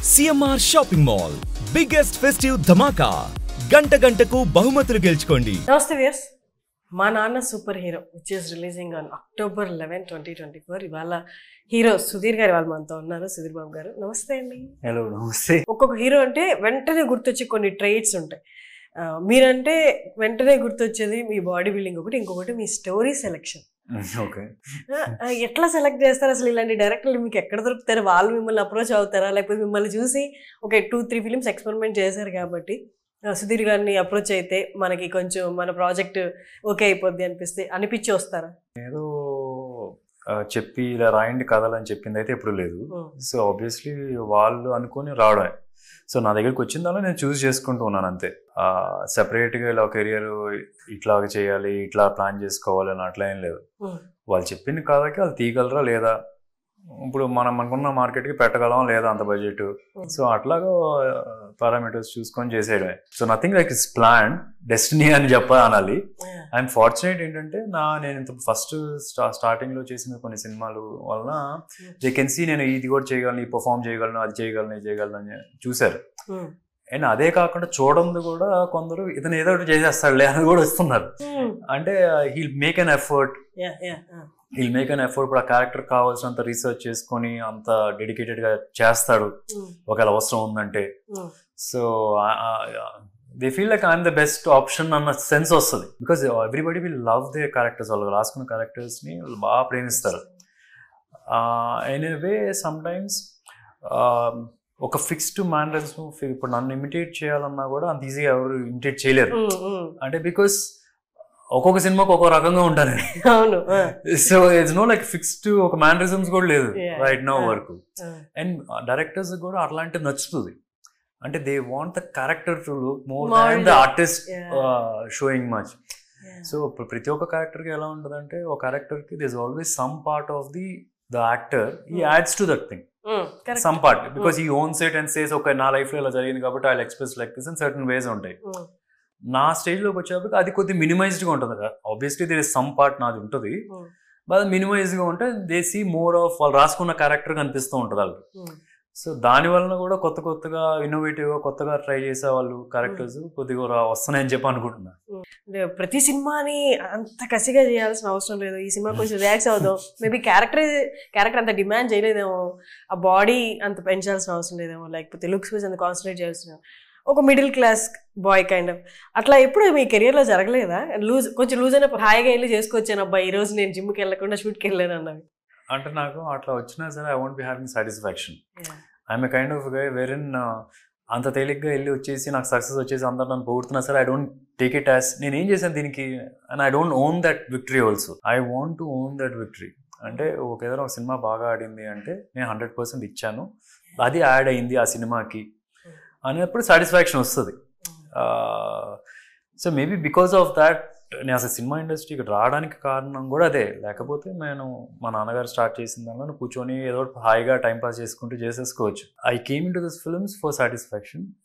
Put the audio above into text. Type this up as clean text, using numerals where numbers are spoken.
CMR shopping mall biggest festive ధమాకా గంటకు బహుమతులు గెలుచుకోండి. నమస్తే వ్యూయర్స్, మా నాన్న super hero which is releasing on October 11, 2024. ఇవాళ హీరో సుధీర్ గారు వాళ్ళు మనతో ఉన్నారు. సుధీర్ బాబు గారు నమస్తే అండి. హలో నమస్తే. ఒక్కొక్క హీరో అంటే వెంటనే గుర్తొచ్చే కొన్ని ట్రైట్స్ ఉంటాయి. మీరంటే వెంటనే గుర్తొచ్చేది మీ బాడీ బిల్డింగ్ ఒకటి, ఇంకొకటి మీ స్టోరీ సెలెక్షన్. ఓకే, ఎట్లా సెలెక్ట్ చేస్తారు అసలు? ఇలాంటి డైరెక్టర్లు మీకు ఎక్కడ దొరుకుతారు? వాళ్ళు మిమ్మల్ని అప్రోచ్ అవుతారా, లేకపోతే మిమ్మల్ని చూసి ఒక 2-3 ఫిలిమ్స్ ఎక్స్పెరిమెంట్ చేశారు కాబట్టి సుధీర్ గారిని అప్రోచ్ అయితే మనకి కొంచెం మన ప్రాజెక్ట్ ఓకే అయిపోద్ది అనిపించి వస్తారా? ఏదో చెప్పి ఇలా రాయండి కథలు అని చెప్పింది అయితే ఎప్పుడు లేదు. సో ఆబ్వియస్లీ వాళ్ళు అనుకుని రావడమే. సో నా దగ్గరికి వచ్చిన దానిలో నేను చూస్ చేసుకుంటూ ఉన్నాను అంతే. సెపరేట్గా ఇలా కెరియర్ ఇట్లా చేయాలి, ఇట్లా ప్లాన్ చేసుకోవాలి అని అట్లా ఏం లేదు. వాళ్ళు చెప్పిన కథకి వాళ్ళు తీయగలరా లేదా, ఇప్పుడు మనం అనుకున్న మార్కెట్కి పెట్టగలమా లేదా అంత బడ్జెట్. సో అట్లాగా పారామీటర్స్ చూసుకొని చేసేయడమే. So nothing like it's plan, destiny అని అనాలి. ఐఎమ్ ఫార్చునేట్ ఏంటంటే నేను ఇంత ఫస్ట్ స్టార్టింగ్లో చేసిన కొన్ని సినిమాలు వలన దే కెన్ సీ నేను ఇది కూడా చేయగలను, ఈ పర్ఫామ్ చేయగలను, అది చేయగలను, ఇది చేయగలను అని చూశారు. అండ్ అదే కాకుండా చూడండి కూడా కొందరు ఇతను ఏదో ఒకటి చేసేస్తాడులే అని కూడా వస్తున్నారు. అంటే హీల్ మేక్ అన్ ఎఫర్ట్, ఇప్పుడు ఆ క్యారెక్టర్ కావాల్సినంత రీసెర్చ్ చేసుకొని అంత డెడికేటెడ్గా చేస్తాడు ఒకవేళ అవసరం ఉందంటే. So they feel like I'm the best option అన్న సెన్స్ వస్తుంది. Because everybody will love they characters, వాళ్ళు రాసుకున్న క్యారెక్టర్స్ని వాళ్ళు బాగా ప్రేమిస్తారు. ఎనీవే సమ్ టైమ్స్ ఒక ఫిక్స్డ్ మేనరిజం, ఇప్పుడు నన్ను ఇమిటేట్ చేయాలన్నా కూడా అంత ఈజీగా ఎవరు ఇమిటేట్ చేయలేరు. అంటే బికాస్ ఒక్కొక్క సినిమాకి ఒక్కొక్క రకంగా ఉంటాను. So it's no like fixed ఒక మేనరిజమ్స్ కూడా లేదు రైట్ నౌ వరకు. అండ్ డైరెక్టర్స్ కూడా అట్లాంటివి నచ్చుతుంది. అంటే they want the character to look more than the artist showing much. So ప్రతి ఒక్క క్యారెక్టర్కి ఎలా ఉంటుంది అంటే, ఒక క్యారెక్టర్కి this always some part of the actor he adds to that thing, some part, because he owns it and says okay నా లైఫ్లో ఇలా జరిగింది కాబట్టి I will express like this in certain ways ఉంటాయి. నా స్టేజ్లోకి వచ్చేటప్పుడు అది కొద్దిగా మినిమైజ్డ్గా ఉంటుంది కదా. Obviously there is some part నాది ఉంటుంది, బట్ మినిమైజ్గా ఉంటే దే సీ మోర్ ఆఫ్ వాళ్ళు రాసుకున్న క్యారెక్టర్ కనిపిస్తూ ఉంటుంది వాళ్ళకి. సో దాని వలన కూడా కొత్తగా ఇన్నోవేటివ్గా కొత్తగా ట్రై చేసే వాళ్ళు క్యారెక్టర్స్ కొద్దిగా వస్తున్నాయని చెప్పి అనుకుంటున్నా. ప్రతి సినిమాని అంత కసిగా చేయాల్సిన అవసరం లేదు. ఈ సినిమా కొంచెం రిలాక్స్ అవుదాం, మేబీ క్యారెక్టర్ అంత డిమాండ్ చేయలేదేమో, ఆ బాడీ అంత పెంచాల్సిన అవసరం లేదేమో, లేకపోతే లుక్స్ మీద అంత కాన్సన్ట్రేట్ చేయాల్సిన, ఒక middle class boy kind of అట్లా ఎప్పుడు మీ కెరియర్లో జరగలేదా? కొంచెం లూజ్ అయినప్పుడు హాయిగా వెళ్ళి చేసుకొచ్చాను అబ్బాయి, ఈ రోజు నేను జిమ్కి వెళ్ళకుండా షూట్కి వెళ్ళాను అన్నవి. అంటే నాకు అట్లా వచ్చినా సరే I want be having satisfaction. I'm a kind of guy వెరిన్ అంత తేలిగ్గా వెళ్ళి వచ్చేసి నాకు సక్సెస్ వచ్చేసి అందరు నన్ను పొగుడుతున్నా సరే I don't take it as నేను ఏం చేశాను దీనికి, and I don't own that victory also. I want to own that victory. అంటే ఏదైనా ఒక సినిమా బాగా ఆడింది అంటే నేను 100% ఇచ్చాను, అది యాడ్ అయింది ఆ సినిమాకి అనేప్పుడు సాటిస్ఫాక్షన్ వస్తుంది. So maybe because of that నేను అసలు సినిమా ఇండస్ట్రీకి రావడానికి కారణం కూడా అదే. లేకపోతే నేను మా నాన్నగారు స్టార్ట్ చేసిన దానిలో కూర్చొని ఏదో హాయిగా టైంపాస్ చేసుకుంటూ చేసేసుకోవచ్చు. I came in to this films for satisfaction.